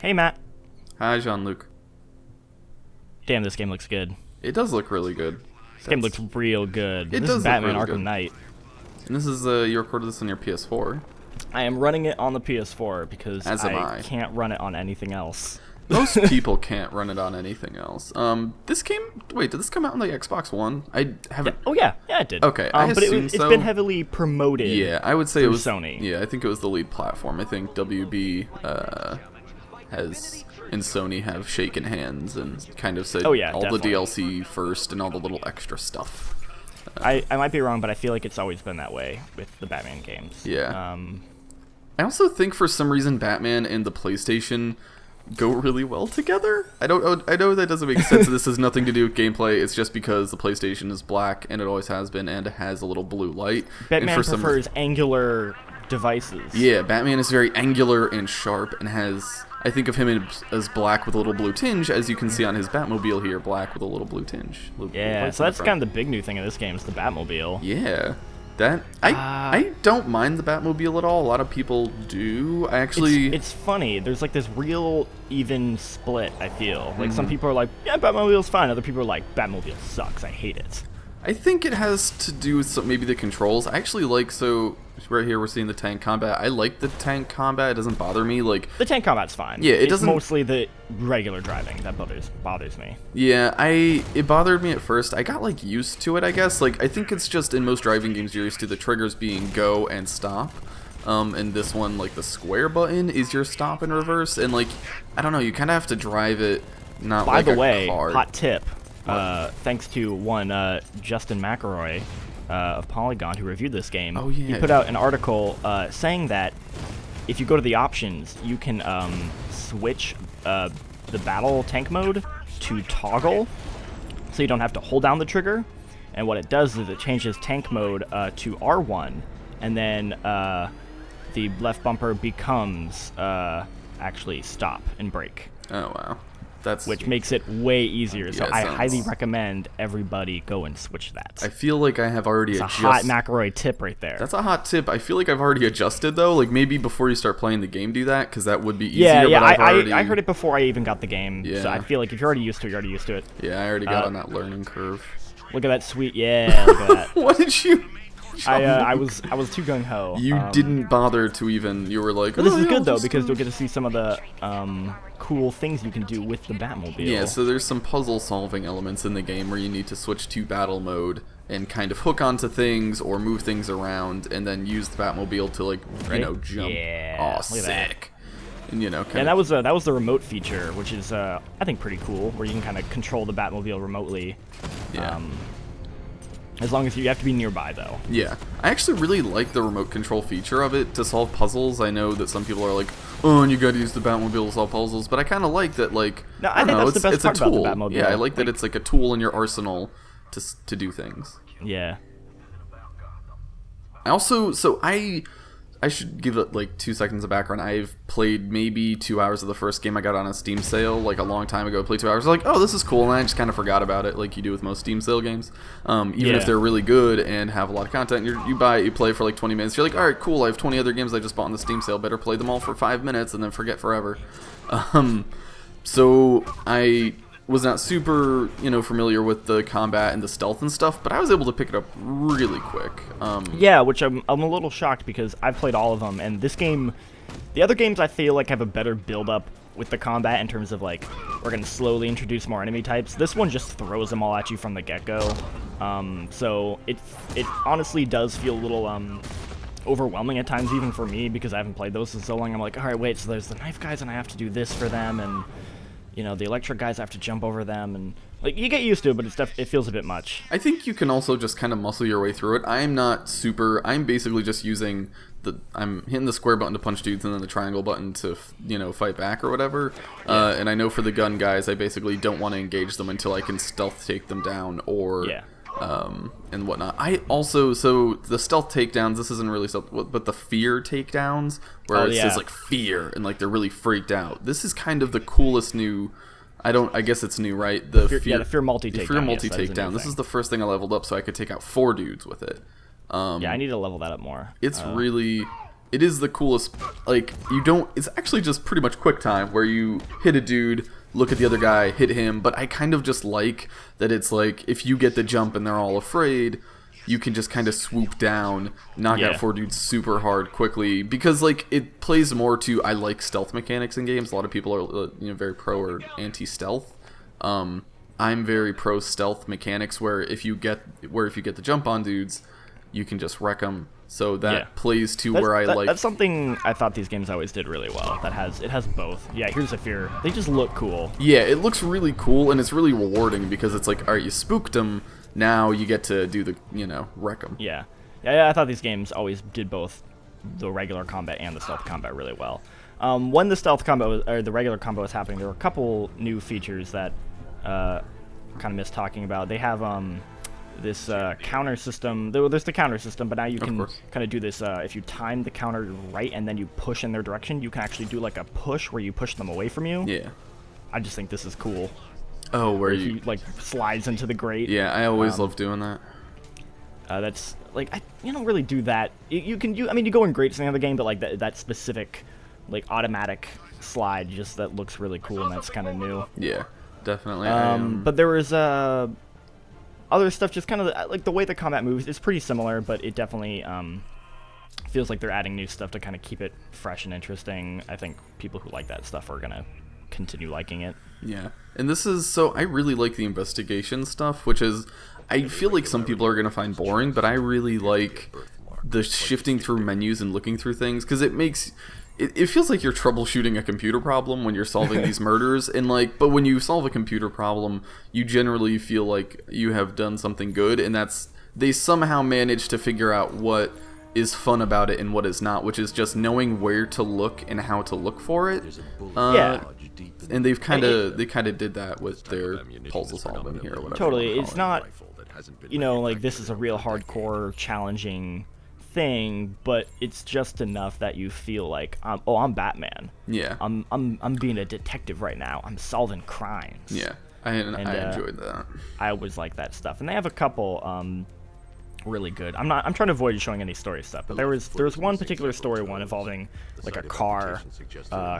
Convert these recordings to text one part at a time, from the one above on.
Hey, Matt. Hi, Jean-Luc. Damn, this game looks good. It does look really good. This game looks real good. It This does is look Batman really Arkham good. Knight. And this is, you recorded this on your PS4. I am running it on the PS4 because As am I. can't run it on anything else. Most people can't run it on anything else. Wait, did this come out on the Xbox One? I haven't... Oh, yeah. Yeah, it did. Okay, I but assume it's so. been heavily promoted. Yeah, I would say it through was... Sony. Yeah, I think it was the lead platform. I think WB, and Sony have shaken hands and kind of said Oh, yeah, all definitely. the DLC first and all the little extra stuff. I might be wrong, but I feel like it's always been that way with the Batman games. Yeah. I also think for some reason Batman and the PlayStation go really well together. I know that doesn't make sense. This has nothing to do with gameplay. It's just because the PlayStation is black and it always has been, and it has a little blue light. Batman and for prefers angular devices. Yeah, Batman is very angular and sharp and has... I think of him as black with a little blue tinge, as you can see on his Batmobile here, black with a little blue tinge. Yeah, so that's kind of the big new thing in this game is the Batmobile. Yeah. I don't mind the Batmobile at all. A lot of people do. It's funny. There's like this real even split, I feel. Like some people are like, yeah, Batmobile's fine. Other people are like, Batmobile sucks. I hate it. I think it has to do with maybe the controls. I actually like, so right here we're seeing the tank combat. I like the tank combat. It doesn't bother me. Like, The tank combat's fine. Yeah, it doesn't... It's mostly the regular driving that bothers me. Yeah, it bothered me at first. I got like used to it, I guess. Like, I think it's just in most driving games you're used to the triggers being go and stop. And this one, like the square button is your stop and reverse. And like, I don't know, you kind of have to drive it, not By like the a way, car. hot tip. Thanks to Justin McElroy of Polygon who reviewed this game. Oh, yeah. He put out an article saying that if you go to the options, you can switch the battle tank mode to toggle, so you don't have to hold down the trigger. And what it does is it changes tank mode to R1, and then the left bumper becomes actually stop and brake. Oh, wow. Which makes it way easier. So Yeah, I sounds... highly recommend everybody go and switch that. I feel like I have already It's a adjusted. hot McElroy tip right there. That's a hot tip. I feel like I've already adjusted, though. Like, maybe before you start playing the game, do that, because that would be easier. Yeah. But I heard it before I even got the game. Yeah. So I feel like if you're already used to it, you're already used to it. Yeah, I already got on that learning curve. Look at that sweet. Yeah, look at that. What did you... I was too gung ho. You didn't bother to even... You were like... But this "Oh, is yeah, good I'll though just because do you'll get to see some of the cool things you can do with the Batmobile. Yeah, so there's some puzzle solving elements in the game where you need to switch to battle mode and kind of hook onto things or move things around and then use the Batmobile to, like, you know, jump. Yeah, Aw, look at that. sick. And, you know, kind And that was the remote feature, which is I think pretty cool, where you can kind of control the Batmobile remotely. Yeah. As long as you have to be nearby, though. Yeah. I actually really like the remote control feature of it to solve puzzles. I know that some people are like, oh, and you gotta use the Batmobile to solve puzzles, but I kind of like that, like... No, I think that's the best part a tool. about the Batmobile. Yeah, I like that it's like a tool in your arsenal to do things. Yeah. I also, I should give it like 2 seconds of background. I've played maybe 2 hours of the first game I got on a Steam sale like a long time ago. I played 2 hours, like, oh, this is cool, and I just kind of forgot about it, like you do with most Steam sale games. Even if they're really good and have a lot of content, you play for like 20 minutes. You're like, all right, cool. I have 20 other games I just bought on the Steam sale. Better play them all for 5 minutes and then forget forever. So I was not super, familiar with the combat and the stealth and stuff, but I was able to pick it up really quick. Yeah, which I'm a little shocked because I've played all of them, and this game, the other games I feel like have a better build-up with the combat in terms of like, we're going to slowly introduce more enemy types. This one just throws them all at you from the get-go. So it honestly does feel a little overwhelming at times, even for me, because I haven't played those in so long. I'm like, all right, wait, so there's the knife guys, and I have to do this for them, and the electric guys have to jump over them, and like you get used to it, but it feels a bit much. I think you can also just kind of muscle your way through it. I'm basically just using I'm hitting the square button to punch dudes and then the triangle button to, fight back or whatever. Yeah. And I know for the gun guys, I basically don't want to engage them until I can stealth take them down or... Yeah. And whatnot. So the stealth takedowns, this isn't really stealth, but the fear takedowns, where it says like fear and like they're really freaked out. This is kind of the coolest new. I guess it's new, right? The fear multi takedown. The fear multi takedown. This is the first thing I leveled up, so I could take out 4 dudes with it. Yeah, I need to level that up more. It's really it is the coolest. Like, it's actually just pretty much quick time where you hit a dude, look at the other guy, hit him. But I kind of just like that it's like, if you get the jump and they're all afraid, you can just kind of swoop down, knock out 4 dudes super hard quickly. Because, like, it plays more to, I like stealth mechanics in games. A lot of people are, very pro or anti-stealth. I'm very pro stealth mechanics where if you get the jump on dudes, you can just wreck them. So that plays to where I like. That's something I thought these games always did really well. It has both. Yeah, here's a fear. They just look cool. Yeah, it looks really cool, and it's really rewarding because it's like, all right, you spooked them. Now you get to do the, wreck them. Yeah. I thought these games always did both the regular combat and the stealth combat really well. When the stealth combo or the regular combo was happening, there were a couple new features that kind of missed talking about. They have this counter system. There's the counter system, but now you can kind of do this. If you time the counter right and then you push in their direction, you can actually do like a push where you push them away from you. Yeah. I just think this is cool. Oh, where he like slides into the grate. Yeah, I always love doing that. That's like you don't really do that. You go in grates in the other game, but like that specific like automatic slide, just that looks really cool, and that's kind of new. Yeah, definitely. But there was other stuff, just kind of like the way the combat moves is pretty similar, but it definitely feels like they're adding new stuff to kind of keep it fresh and interesting. I think people who like that stuff are gonna continue liking it. Yeah, and I really like the investigation stuff, which is, I feel like some people are gonna find boring, but I really like the shifting through menus and looking through things, because it feels like you're troubleshooting a computer problem when you're solving these murders, and but when you solve a computer problem, you generally feel like you have done something good, and they somehow manage to figure out what is fun about it and what is not, which is just knowing where to look and how to look for it. And they kind of did that with their puzzle solving here. Or whatever. Totally, it's not, like this is a real hardcore, challenging thing, but it's just enough that you feel like, I'm Batman. Yeah. I'm being a detective right now. I'm solving crimes. Yeah, I enjoyed that. I always like that stuff, and they have a couple really good. I'm trying to avoid showing any story stuff, but there was one particular story one involving like a car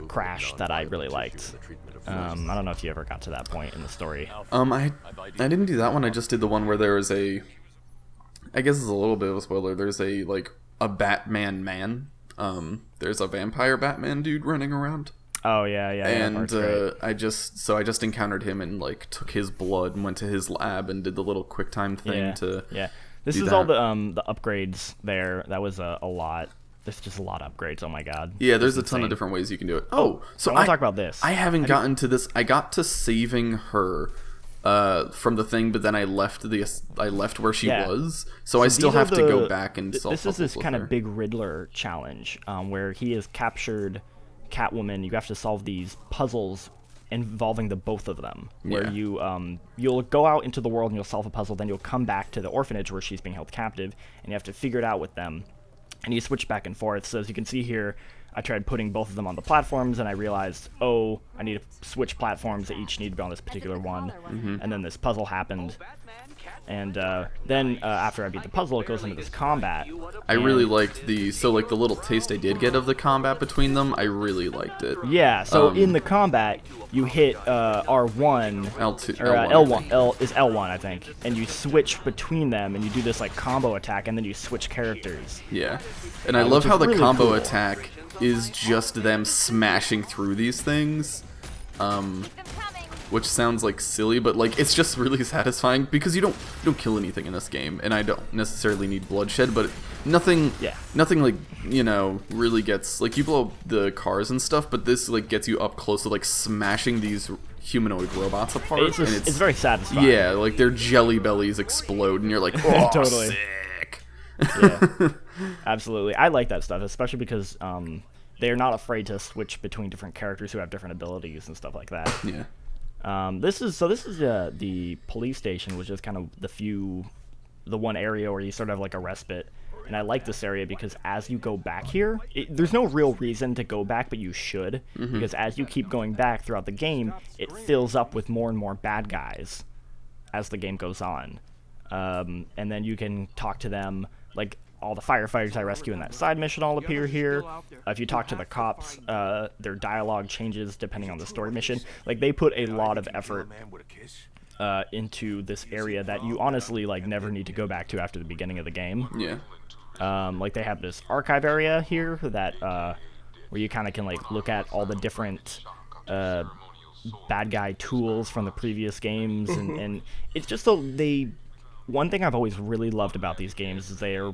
crash that I really liked. I don't know if you ever got to that point in the story. I didn't do that one. I just did the one where there was I guess it's a little bit of a spoiler. There's a Batman man. There's a vampire Batman dude running around. Oh yeah. And I just encountered him and took his blood and went to his lab and did the little QuickTime thing to. Yeah. This is all the upgrades there. That was a lot. There's just a lot of upgrades. Oh my god. Yeah, there's a ton of different ways you can do it. Oh, so I want to talk about this. I haven't gotten to this. I got to saving her from the thing, but then I left where she was. So I still have to go back and solve. This is this kind of big Riddler challenge where he has captured Catwoman. You have to solve these puzzles involving the both of them, where you'll go out into the world and you'll solve a puzzle, then you'll come back to the orphanage where she's being held captive, and you have to figure it out with them, and you switch back and forth. So as you can see here, I tried putting both of them on the platforms, and I realized, I need to switch platforms. They each need to be on this particular one, and then this puzzle happened. And then after I beat the puzzle, it goes into this combat. I really liked the little taste I did get of the combat between them. I really liked it. Yeah. So in the combat, you hit R1, L2, or L1 is L1, I think, and you switch between them, and you do this combo attack, and then you switch characters. Yeah. And I love how the combo attack is just them smashing through these things. Which sounds silly, but it's just really satisfying because you don't kill anything in this game, and I don't necessarily need bloodshed, but nothing really gets you blow up the cars and stuff, but this gets you up close to smashing these humanoid robots apart. It's very satisfying. Yeah, their jelly bellies explode, and you're like, oh, totally sick. Yeah, absolutely. I like that stuff, especially because they're not afraid to switch between different characters who have different abilities and stuff like that. Yeah. This is the police station, which is kind of the one area where you sort of have a respite. And I like this area because as you go back here, there's no real reason to go back, but you should, because as you keep going back throughout the game, it fills up with more and more bad guys as the game goes on. And then you can talk to them. all the firefighters I rescue in that side mission all appear here. If you talk to the cops, their dialogue changes depending on the story mission. Like, they put a lot of effort into this area that you honestly like never need to go back to after the beginning of the game. Yeah. Like, they have this archive area here that where you kind of can like look at all the different bad guy tools from the previous games, and it's just one thing I've always really loved about these games is they're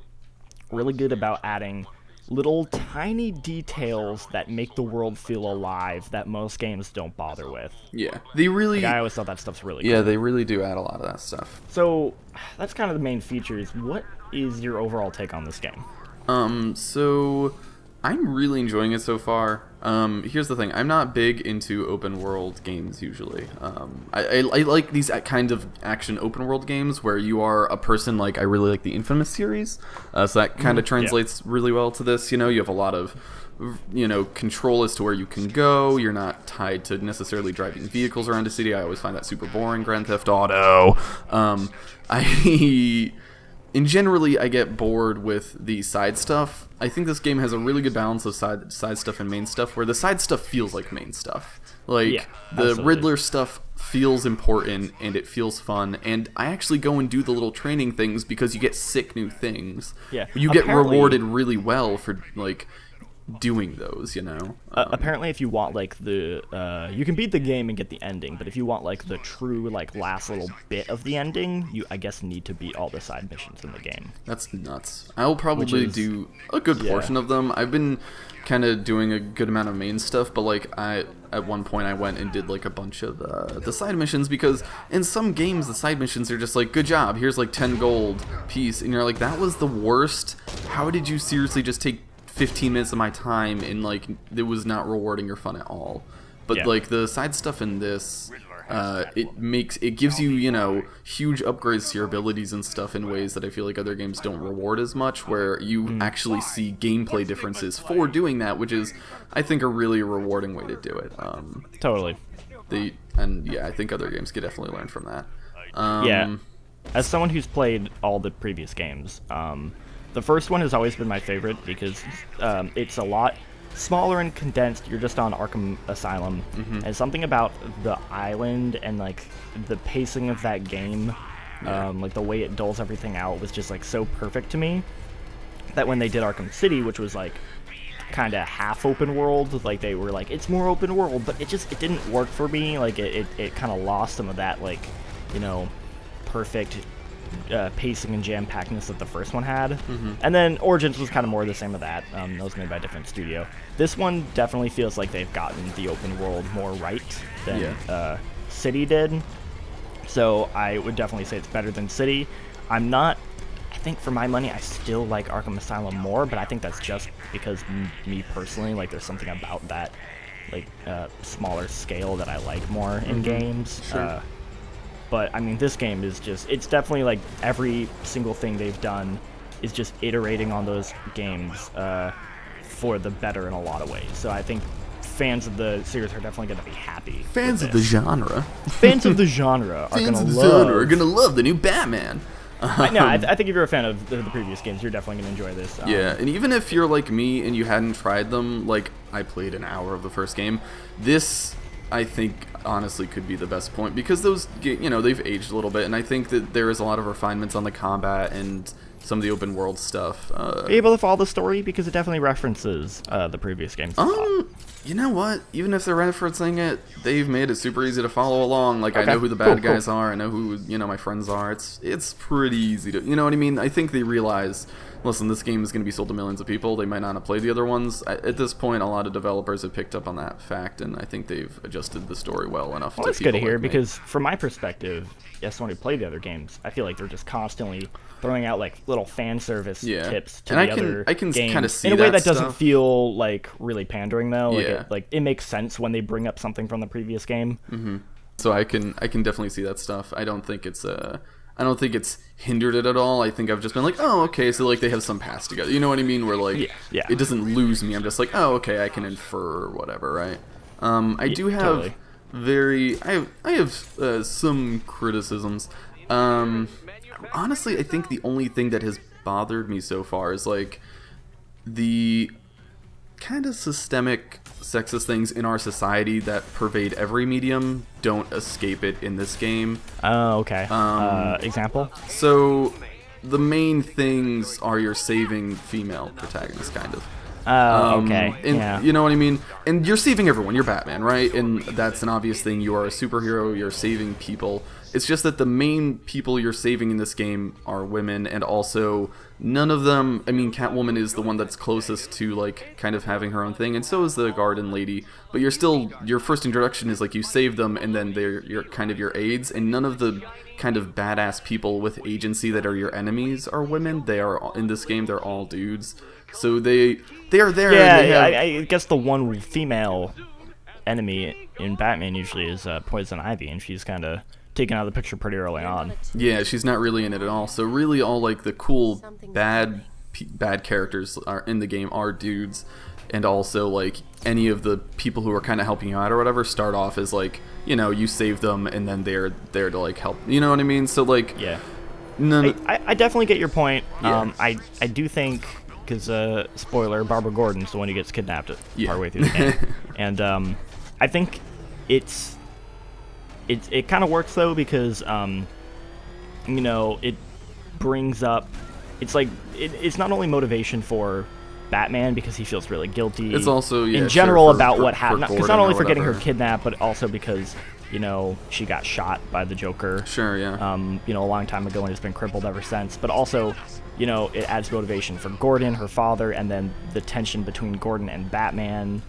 really good about adding little tiny details that make the world feel alive that most games don't bother with. Yeah, they really. Like, I always thought that stuff's really cool. Yeah, they really do add a lot of that stuff. So that's kind of the main features. What is your overall take on this game? So I'm really enjoying it so far. Here's the thing: I'm not big into open world games usually. I like these kind of action open world games where you are a person. Like, I really like the Infamous series, so that kind of translates really well to this. You know, you have a lot of control as to where you can go. You're not tied to necessarily driving vehicles around a city. I always find that super boring. Grand Theft Auto. And generally, I get bored with the side stuff. I think this game has a really good balance of side stuff and main stuff, where the side stuff feels like main stuff. Like, the absolutely. Riddler stuff feels important, and it feels fun, and I actually go and do the little training things because you get sick new things. Yeah. You get rewarded really well for, like, doing those, apparently, if you want like the you can beat the game and get the ending, but if you want like the true like last little bit of the ending, you I guess need to beat all the side missions in the game. That's nuts. I'll probably do a good portion of them. I've been kind of doing a good amount of main stuff, but like at one point I went and did like a bunch of the side missions, because in some games the side missions are just like, good job, here's like 10 gold piece, and you're like, that was the worst. How did you seriously just take 15 minutes of my time, and like it was not rewarding or fun at all? But like the side stuff in this, it gives you huge upgrades to your abilities and stuff in ways that I feel like other games don't reward as much, where you actually see gameplay differences for doing that, which is, I think, a really rewarding way to do it. Totally. I think other games could definitely learn from that. As someone who's played all the previous games, the first one has always been my favorite because it's a lot smaller and condensed. You're just on Arkham Asylum, and something about the island and like the pacing of that game, like the way it doles everything out, was just like so perfect to me, that when they did Arkham City, which was like kind of half open world, like they were like, it's more open world, but it didn't work for me. Like it kind of lost some of that like perfect pacing and jam-packedness that the first one had. And then Origins was kind of more the same of that. That was made by a different studio. This one definitely feels like they've gotten the open world more right than City did. So I would definitely say it's better than City. I think for my money, I still like Arkham Asylum more, but I think that's just because me personally, like, there's something about that like smaller scale that I like more in games. Sure. But, I mean, this game is just, it's definitely, like, every single thing they've done is just iterating on those games for the better in a lot of ways. So I think fans of the series are definitely going to be happy. Fans of the genre. Fans of the genre are going to love the new Batman. I think if you're a fan of the previous games, you're definitely going to enjoy this. And even if you're like me and you hadn't tried them, like, I played an hour of the first game, this, I think, honestly could be the best point, because those, they've aged a little bit, and I think that there is a lot of refinements on the combat and some of the open world stuff. Are you able to follow the story? Because it definitely references the previous games. You know what? Even if they're referencing it, they've made it super easy to follow along. Like, okay. I know who the bad guys are. I know who, my friends are. It's pretty easy to, you know what I mean? I think they realize, listen, this game is going to be sold to millions of people. They might not have played the other ones. At this point, a lot of developers have picked up on that fact, and I think they've adjusted the story well enough. Well, that's good to hear, because from my perspective, as someone who played the other games, I feel like they're just constantly throwing out like little fan service tips to the other I can games kind of see in a way that stuff. Doesn't feel like really pandering though. Like it makes sense when they bring up something from the previous game. So I can definitely see that stuff. I don't think it's hindered it at all. I think I've just been like, oh, okay, so like they have some past together. You know what I mean? Where like it doesn't lose me. I'm just like, oh, okay, I can infer or whatever, right? I do have I have some criticisms. Honestly, I think the only thing that has bothered me so far is like the kind of systemic sexist things in our society that pervade every medium don't escape it in this game. Oh, okay. Example? So the main things are your saving female protagonist, kind of. Okay. And, Yeah. You know what I mean? And you're saving everyone. You're Batman, right? And that's an obvious thing. You are a superhero. You're saving people. It's just that the main people you're saving in this game are women, and also none of them. I mean, Catwoman is the one that's closest to like kind of having her own thing, and so is the Garden Lady. But you're still, your first introduction is like you save them, and then you're kind of your aides, and none of the kind of badass people with agency that are your enemies are women. They are in this game. They're all dudes. So they are there. Yeah, and they have, I guess the one female enemy in Batman usually is Poison Ivy, and she's kind of taken out of the picture pretty early on. Yeah, she's not really in it at all. So really, all like the cool bad characters are in the game are dudes, and also like any of the people who are kind of helping you out or whatever start off as like, you know, you save them and then they're there to like help. You know what I mean? So like, Yeah. none. I definitely get your point. Yeah. I do think, because spoiler, Barbara Gordon's the one who gets kidnapped partway through the game, and I think it kind of works though, because you know, it brings up, it's like it's not only motivation for Batman because he feels really guilty. It's also in general about for what happened, because Gordon not only or for getting her whatever. kidnapped, but also because, you know, she got shot by the Joker. Sure, yeah. You know, a long time ago, and has been crippled ever since. But also, you know, it adds motivation for Gordon, her father, and then the tension between Gordon and Batman.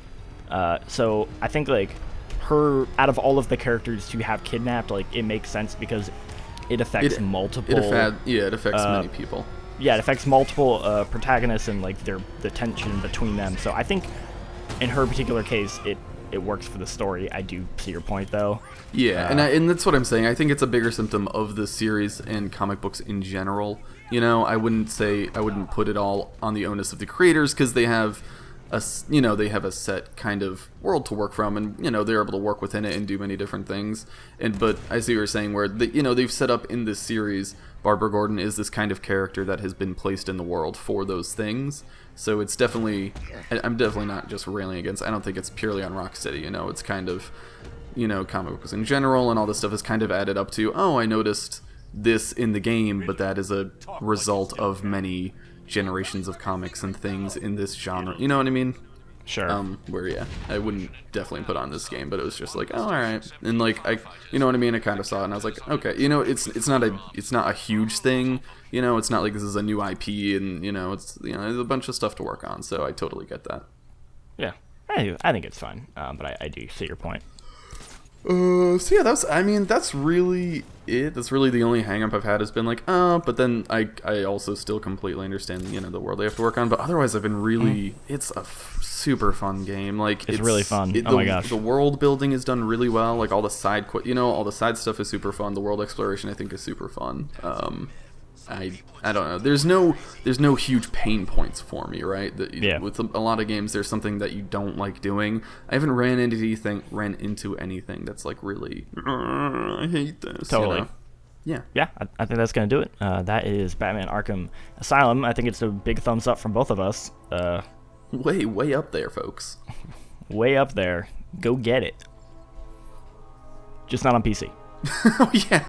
So I think like her, out of all of the characters to have kidnapped, like it makes sense because it affects multiple. It affects many people. Yeah, it affects multiple protagonists and like the tension between them. So I think in her particular case, it works for the story. I do see your point though. Yeah, and that's what I'm saying. I think it's a bigger symptom of the series and comic books in general. You know, I wouldn't put it all on the onus of the creators, because they have a set kind of world to work from, and you know, they're able to work within it and do many different things. But I see what you're saying, where they've set up in this series, Barbara Gordon is this kind of character that has been placed in the world for those things. So it's definitely, I'm definitely not just railing against. I don't think it's purely on Rocksteady. You know, it's kind of, you know, comic books in general and all this stuff is kind of added up to, oh, I noticed this in the game, but that is a result of many generations of comics and things in this genre. You know what I mean? Sure. Where I wouldn't definitely put on this game, but it was just like, oh, all right, and like you know what I mean? I kind of saw it and I was like, okay, you know, it's not a huge thing. You know, it's not like this is a new IP, and you know, it's, you know, there's a bunch of stuff to work on. So I totally get that. Yeah, I think it's fine, but I do see your point. So yeah, that's really it. That's really the only hang up I've had, has been like, but then I also still completely understand, you know, the world they have to work on, but otherwise I've been really, it's a super fun game. Like, it's really fun. Oh my gosh. The world building is done really well. Like all the side all the side stuff is super fun. The world exploration, I think, is super fun. I don't know. There's no huge pain points for me, right? Yeah. With a lot of games, there's something that you don't like doing. I haven't ran into anything that's like really, I hate this. Totally. You know? Yeah. Yeah, I think that's gonna do it. That is Batman Arkham Asylum. I think it's a big thumbs up from both of us. Way up there, folks. Way up there. Go get it. Just not on PC. Oh yeah.